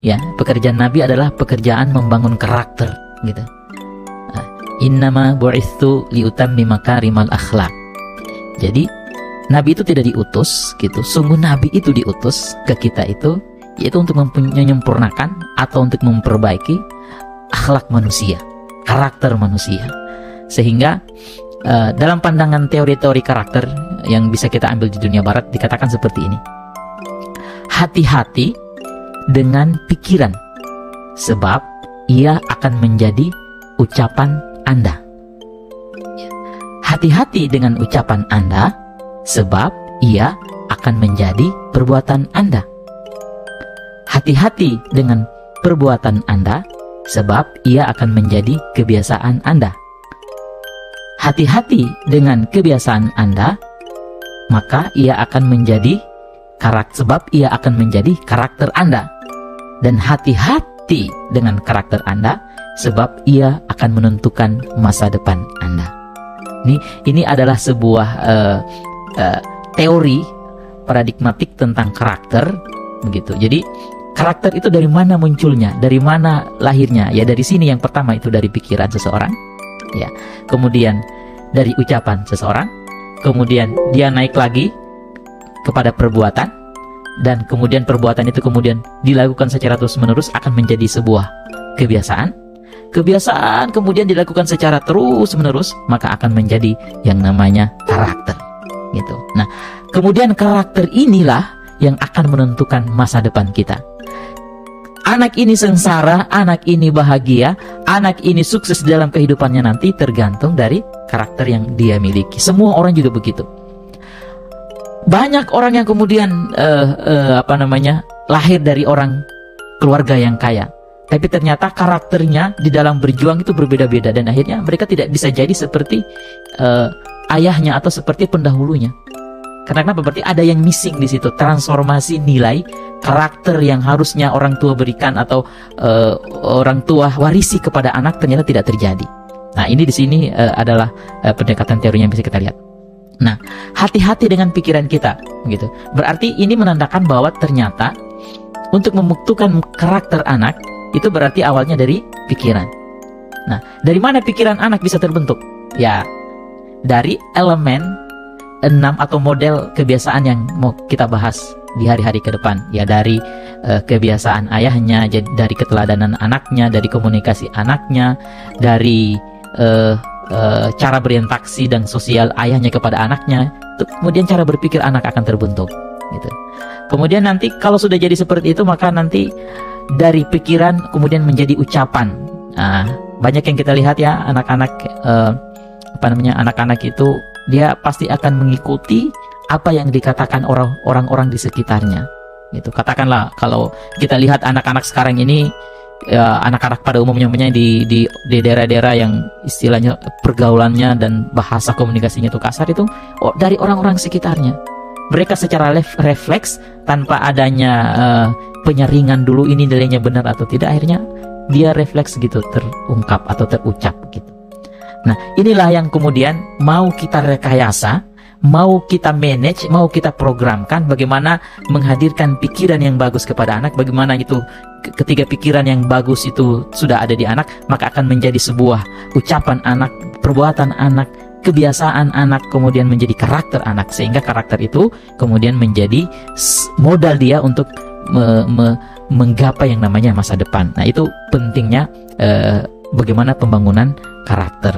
Ya, pekerjaan Nabi adalah pekerjaan membangun karakter, gitu. Innama bu'itsu liutammima makarimal akhlak. Jadi Nabi itu tidak diutus, gitu. Sungguh Nabi itu diutus ke kita itu, yaitu untuk menyempurnakan atau untuk memperbaiki akhlak manusia, karakter manusia. Sehingga dalam pandangan teori-teori karakter yang bisa kita ambil di dunia barat dikatakan seperti ini: hati-hati dengan pikiran, sebab ia akan menjadi ucapan Anda. Hati-hati dengan ucapan Anda, sebab ia akan menjadi perbuatan Anda. Hati-hati dengan perbuatan Anda, sebab ia akan menjadi kebiasaan Anda. Hati-hati dengan kebiasaan Anda, maka ia akan menjadi sebab ia akan menjadi karakter Anda. Dan hati-hati dengan karakter Anda, sebab ia akan menentukan masa depan Anda. Ini adalah sebuah teori paradigmatik tentang karakter, begitu. Jadi karakter itu dari mana munculnya, dari mana lahirnya? Ya dari sini, yang pertama itu dari pikiran seseorang, ya. Kemudian dari ucapan seseorang, kemudian dia naik lagi kepada perbuatan, dan kemudian perbuatan itu kemudian dilakukan secara terus-menerus akan menjadi sebuah kebiasaan. Kebiasaan kemudian dilakukan secara terus-menerus, maka akan menjadi yang namanya karakter, gitu. Nah, kemudian karakter inilah yang akan menentukan masa depan kita. Anak ini sengsara, anak ini bahagia, anak ini sukses dalam kehidupannya nanti tergantung dari karakter yang dia miliki. Semua orang juga begitu. Banyak orang yang kemudian lahir dari orang keluarga yang kaya, tapi ternyata karakternya di dalam berjuang itu berbeda-beda, dan akhirnya mereka tidak bisa jadi seperti ayahnya atau seperti pendahulunya. Karena kenapa? Berarti ada yang missing di situ, transformasi nilai karakter yang harusnya orang tua berikan atau orang tua warisi kepada anak ternyata tidak terjadi. Nah, ini di sini adalah pendekatan teorinya yang bisa kita lihat. Nah, hati-hati dengan pikiran kita, gitu. Berarti ini menandakan bahwa ternyata untuk membentukkan karakter anak itu berarti awalnya dari pikiran. Nah, dari mana pikiran anak bisa terbentuk? Ya, dari elemen 6 atau model kebiasaan yang mau kita bahas di hari-hari ke depan. Ya, dari kebiasaan ayahnya, dari keteladanan anaknya, dari komunikasi anaknya, dari cara berinteraksi dan sosial ayahnya kepada anaknya, kemudian cara berpikir anak akan terbentuk, gitu. Kemudian nanti kalau sudah jadi seperti itu, maka nanti dari pikiran kemudian menjadi ucapan. Nah, banyak yang kita lihat ya, anak-anak anak-anak itu dia pasti akan mengikuti apa yang dikatakan orang-orang di sekitarnya, gitu. Katakanlah kalau kita lihat anak-anak sekarang ini, anak-anak pada umumnya di daerah-daerah yang istilahnya pergaulannya dan bahasa komunikasinya itu kasar, itu dari orang-orang sekitarnya. Mereka secara refleks tanpa adanya penyaringan dulu ini nilainya benar atau tidak, akhirnya dia refleks gitu terungkap atau terucap gitu. Nah, inilah yang kemudian mau kita rekayasa, mau kita manage, mau kita programkan bagaimana menghadirkan pikiran yang bagus kepada anak. Bagaimana itu ketika pikiran yang bagus itu sudah ada di anak, maka akan menjadi sebuah ucapan anak, perbuatan anak, kebiasaan anak, kemudian menjadi karakter anak, sehingga karakter itu kemudian menjadi modal dia untuk menggapai yang namanya masa depan. Nah, itu pentingnya bagaimana pembangunan karakter.